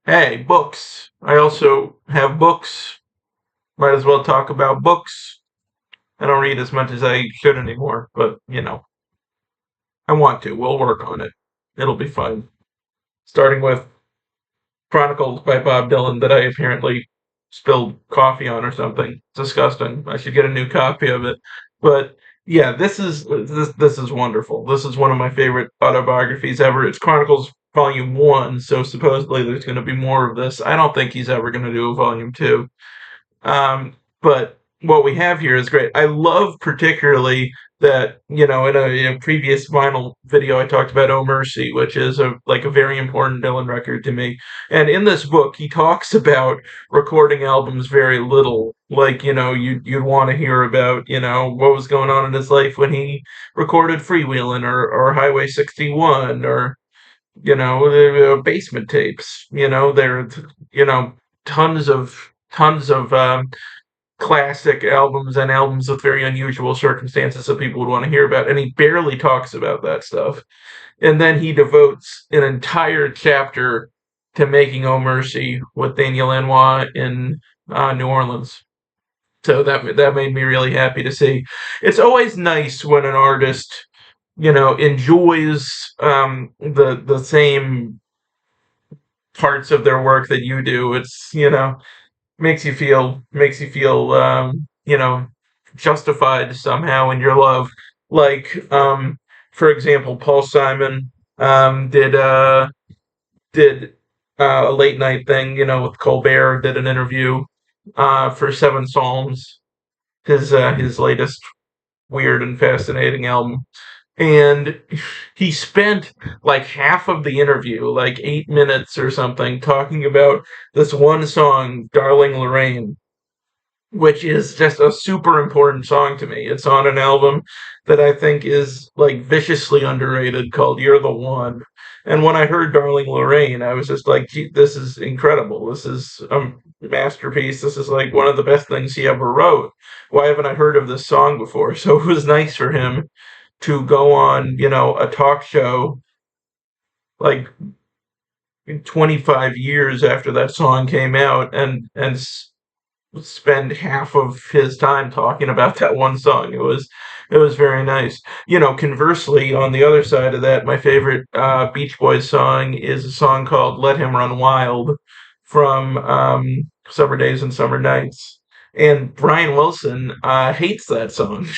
Hey, books. I also have books. Might as well talk about books. I don't read as much as I should anymore, but I want to. We'll work on it. It'll be fun. Starting with Chronicles by Bob Dylan that I apparently spilled coffee on or something. Disgusting. I should get a new copy of it. But yeah, this is wonderful. This is one of my favorite autobiographies ever. It's Chronicles Volume 1, so supposedly there's going to be more of this. I don't think he's ever going to do a Volume 2. But what we have here is great. I love particularly that in a previous vinyl video I talked about "Oh Mercy," which is a very important Dylan record to me. And in this book, he talks about recording albums very little. Like you'd want to hear about what was going on in his life when he recorded "Freewheelin'" or "Highway 61" or the basement tapes. There tons of classic albums and albums with very unusual circumstances that people would want to hear about, and he barely talks about that stuff. And then he devotes an entire chapter to making "Oh Mercy" with Daniel Lanois in New Orleans. So that made me really happy to see. It's always nice when an artist, enjoys the same parts of their work that you do. It's makes you feel justified somehow in your love. Like for example, Paul Simon did a late night thing, with Colbert, did an interview for Seven Psalms, his latest weird and fascinating album. And he spent like half of the interview, like 8 minutes or something, talking about this one song, Darling Lorraine, which is just a super important song to me. It's on an album that I think is like viciously underrated called "You're the One." And when I heard "Darling Lorraine," I was just like, "Gee, this is incredible. This is a masterpiece. This is like one of the best things he ever wrote. Why haven't I heard of this song before?" So it was nice for him to go on, a talk show like 25 years after that song came out and spend half of his time talking about that one song. It was very nice. Conversely, on the other side of that, my favorite Beach Boys song is a song called "Let Him Run Wild" from Summer Days and Summer Nights. And Brian Wilson hates that song.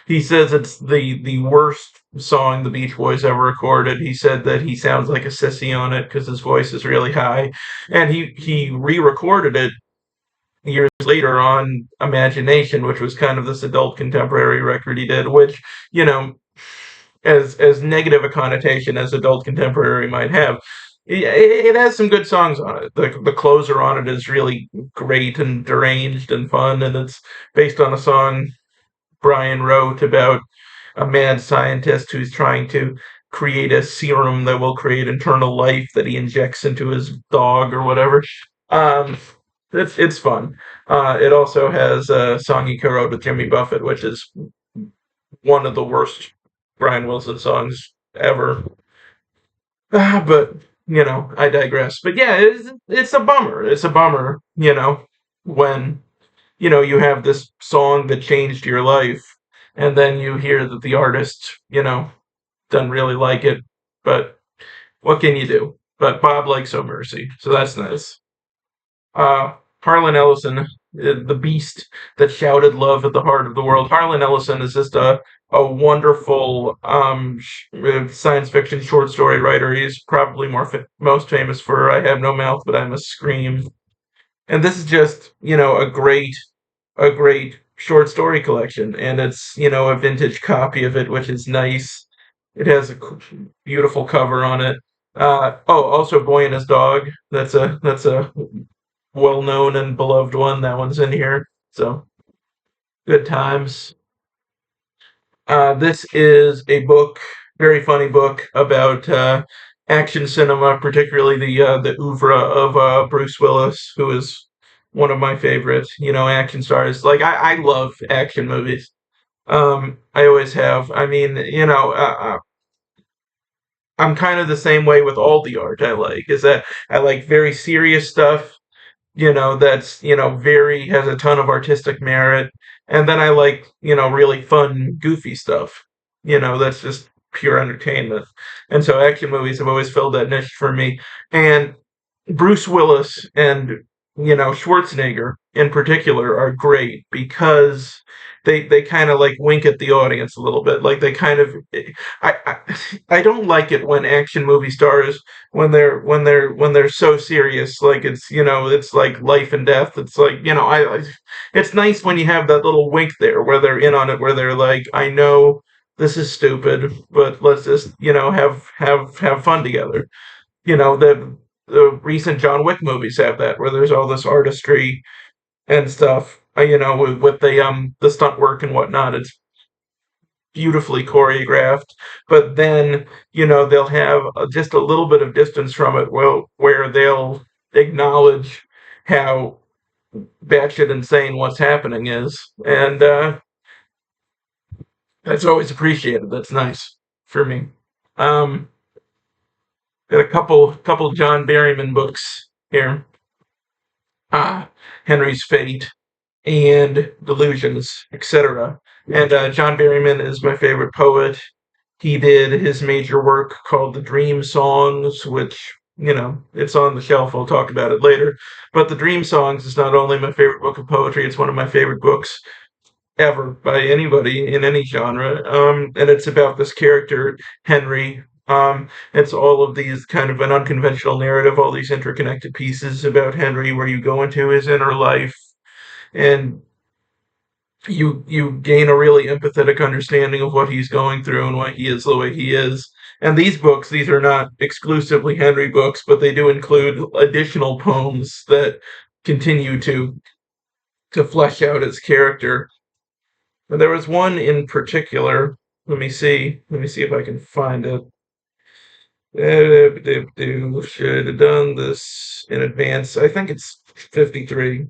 He says it's the worst song the Beach Boys ever recorded. He said that he sounds like a sissy on it because his voice is really high, and he re-recorded it years later on Imagination, which was kind of this adult contemporary record he did, which as negative a connotation as adult contemporary might have, it has some good songs on it. The closer on it is really great and deranged and fun, and it's based on a song Brian wrote about a mad scientist who's trying to create a serum that will create eternal life that he injects into his dog or whatever. Um, it's fun. It also has a song he co-wrote with Jimmy Buffett, which is one of the worst Brian Wilson songs ever. But I digress. But yeah, it's a bummer. It's a bummer. When you have this song that changed your life, and then you hear that the artist, doesn't really like it. But what can you do? But Bob likes "Oh Mercy," so that's nice. Harlan Ellison, the beast that shouted love at the heart of the world. Harlan Ellison is just a wonderful science fiction short story writer. He's probably most famous for "I Have No Mouth, but I Must Scream." And this is just a great short story collection, and it's a vintage copy of it, which is nice. It has a beautiful cover on it. Oh, also Boy and His Dog. That's a well known and beloved one. That one's in here. So good times. This is a book, very funny book about action cinema, particularly the oeuvre of Bruce Willis, who is one of my favorite, action stars. Like I love action movies. I always have. I mean, I'm kind of the same way with all the art I like. Is that I like very serious stuff, that's, very has a ton of artistic merit. And then I like, really fun, goofy stuff, that's just pure entertainment. And so action movies have always filled that niche for me. And Bruce Willis and Schwarzenegger in particular are great because they kind of like wink at the audience a little bit. Like they kind of I I don't like it when action movie stars when they're so serious, like it's like life and death. It's like it's nice when you have that little wink there where they're in on it, where they're like, I know this is stupid, but let's just have fun together. The recent John Wick movies have that, where there's all this artistry and stuff. With the stunt work and whatnot, it's beautifully choreographed. But then they'll have just a little bit of distance from it, where they'll acknowledge how batshit insane what's happening is, and that's always appreciated. That's nice for me. Um, got a couple John Barryman books here. Henry's Fate and Delusions, etc. And John Berryman is my favorite poet. He did his major work called The Dream Songs, which, it's on the shelf. I'll talk about it later. But The Dream Songs is not only my favorite book of poetry, it's one of my favorite books ever by anybody in any genre. And it's about this character, Henry. It's all of these kind of an unconventional narrative, all these interconnected pieces about Henry, where you go into his inner life and you gain a really empathetic understanding of what he's going through and why he is the way he is. And these are not exclusively Henry books, but they do include additional poems that continue to flesh out his character. But there was one in particular. Let me see. Let me see if I can find it. Should have done this in advance. I think it's 53.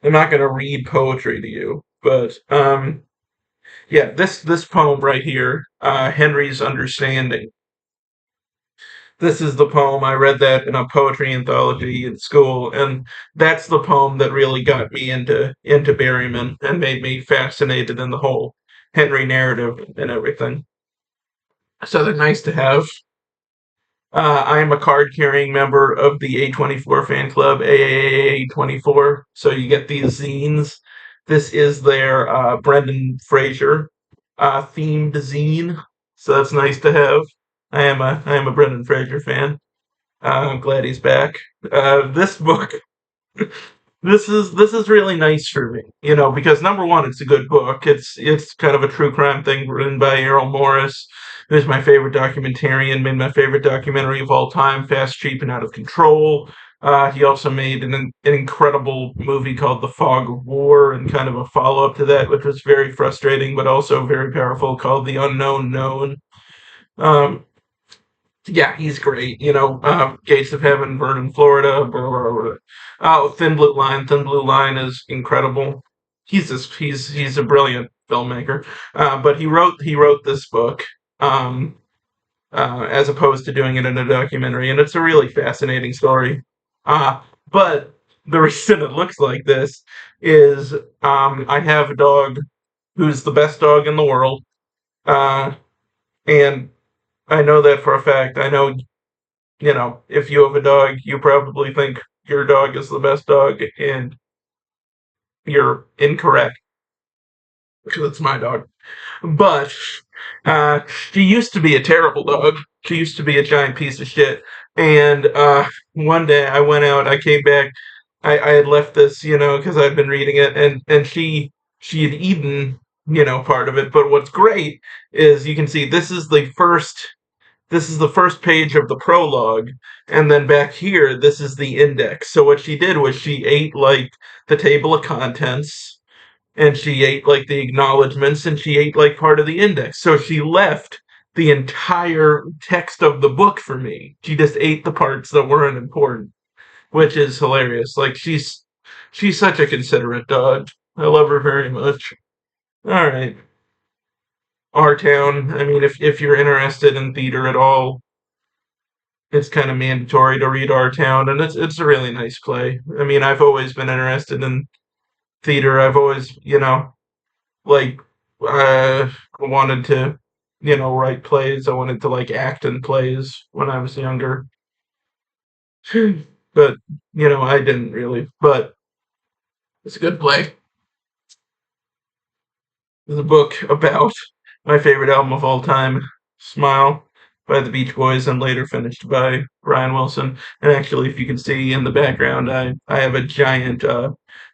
I'm not going to read poetry to you, but yeah, this poem right here, Henry's Understanding. This is the poem. I read that in a poetry anthology in school, and that's the poem that really got me into Berryman and made me fascinated in the whole Henry narrative and everything. So they're nice to have. I am a card carrying member of the A24 fan club, AAA24. So you get these zines. This is their Brendan Fraser themed zine. So that's nice to have. I am a Brendan Fraser fan. I'm glad he's back. This book, this is really nice for me, because number one, it's a good book. It's kind of a true crime thing written by Errol Morris, who's my favorite documentarian, made my favorite documentary of all time, Fast, Cheap, and Out of Control. He also made an incredible movie called The Fog of War, and kind of a follow up to that, which was very frustrating but also very powerful, called The Unknown Known. Um, yeah, he's great. Gates of Heaven, Vernon, Florida. Blah, blah, blah. Oh, Thin Blue Line. Thin Blue Line is incredible. He's a brilliant filmmaker. But he wrote this book, um, as opposed to doing it in a documentary, and it's a really fascinating story. But the reason it looks like this is, I have a dog who's the best dog in the world, uh, and I know that for a fact. I know, if you have a dog, you probably think your dog is the best dog, and you're incorrect because it's my dog. But she used to be a terrible dog. She used to be a giant piece of shit. And one day I went out, I came back, I had left this, because I'd been reading it, and she had eaten, part of it. But what's great is you can see this is the first page of the prologue, and then back here, this is the index. So what she did was she ate like the table of contents, and she ate like the acknowledgments, and she ate like part of the index. So she left the entire text of the book for me. She just ate the parts that weren't important, which is hilarious. Like she's such a considerate dog. I love her very much. All right. Our Town. I mean, if you're interested in theater at all, it's kind of mandatory to read Our Town, and it's a really nice play. I mean, I've always been interested in theater. I've always, like, wanted to, write plays. I wanted to like act in plays when I was younger, but I didn't really. But it's a good play. The book about my favorite album of all time, Smile by the Beach Boys, and later finished by Brian Wilson. And actually, if you can see in the background, I have a giant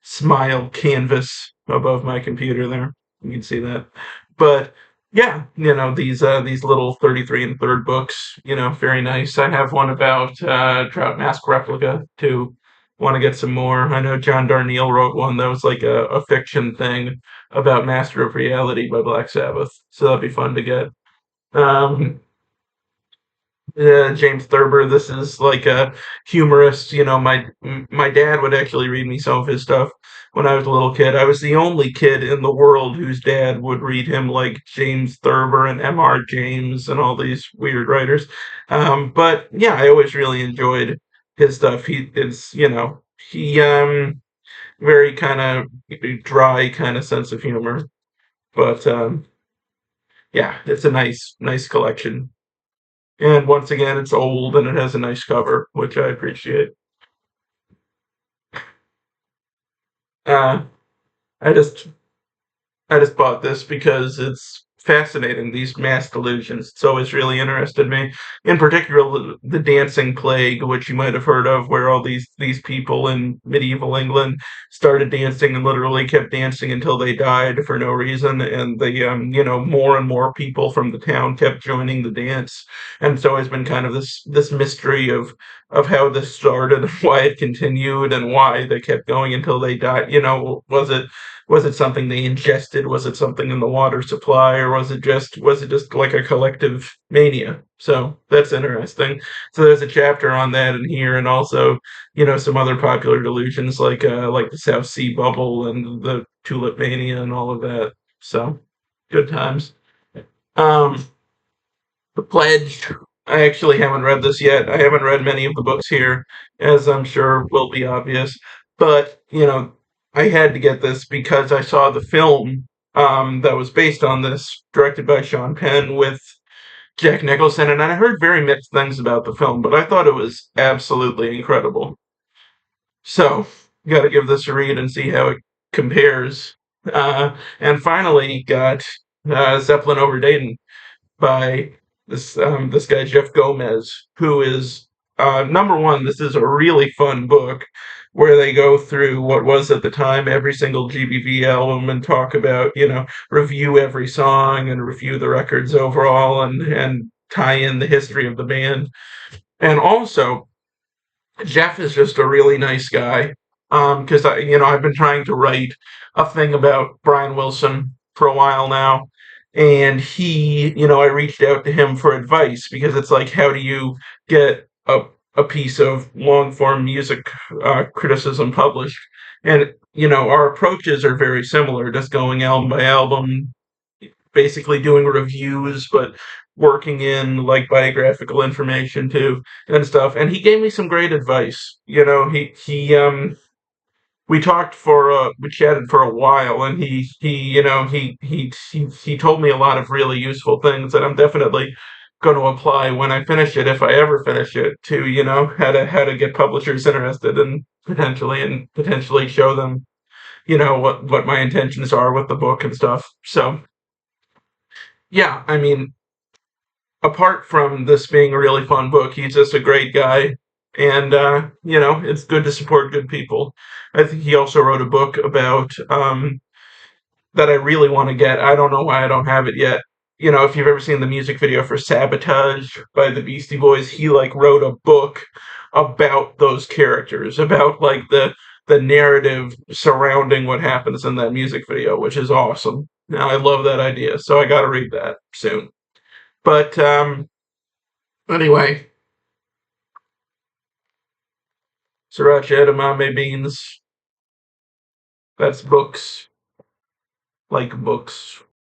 Smile canvas above my computer there. You can see that. But yeah, these little 33 and third books, very nice. I have one about Trout Mask Replica too. Want to get some more. I know John Darnielle wrote one that was like a fiction thing about Master of Reality by Black Sabbath. So that'd be fun to get. Um, yeah, James Thurber. This is like a humorist. My dad would actually read me some of his stuff when I was a little kid. I was the only kid in the world whose dad would read him like James Thurber and M.R. James and all these weird writers. But yeah, I always really enjoyed his stuff. He very kind of dry kind of sense of humor. But yeah, it's a nice collection. And once again, it's old and it has a nice cover, which I appreciate. Uh, I just I just bought this because it's fascinating, these mass delusions. It's always really interested me. In particular, the dancing plague, which you might have heard of, where all these people in medieval England started dancing and literally kept dancing until they died for no reason. And more and more people from the town kept joining the dance. And it's always been kind of this mystery of how this started, why it continued, and why they kept going until they died. Was it something they ingested? Was it something in the water supply, or was it just like a collective mania? So that's interesting. So there's a chapter on that in here, and also some other popular delusions like the South Sea Bubble and the Tulip Mania and all of that. So good times. Um, the Pledge. I actually haven't read this yet. I haven't read many of the books here, as I'm sure will be obvious. But, I had to get this because I saw the film that was based on this, directed by Sean Penn with Jack Nicholson, and I heard very mixed things about the film, but I thought it was absolutely incredible. So, got to give this a read and see how it compares. And finally, got Zeppelin Over Dayton by this guy Jeff Gomez, who is number one. This is a really fun book where they go through what was at the time every single GBV album and talk about review every song and review the records overall and tie in the history of the band. And also Jeff is just a really nice guy. Because I've been trying to write a thing about Brian Wilson for a while now, and I reached out to him for advice because it's like, how do you get a piece of long form music criticism published? And our approaches are very similar, just going album by album, basically doing reviews, but working in like biographical information too and stuff. And he gave me some great advice. We chatted for a while, and he told me a lot of really useful things that I'm definitely going to apply when I finish it, if I ever finish it, to how to get publishers interested and potentially show them what my intentions are with the book and stuff. So yeah, I mean, apart from this being a really fun book, he's just a great guy, and it's good to support good people. I think he also wrote a book about that I really want to get. I don't know why I don't have it yet. If you've ever seen the music video for Sabotage by the Beastie Boys, he like wrote a book about those characters, about like the narrative surrounding what happens in that music video, which is awesome. Now I love that idea, so I got to read that soon. But anyway, sriracha edamame beans. That's books. Like books.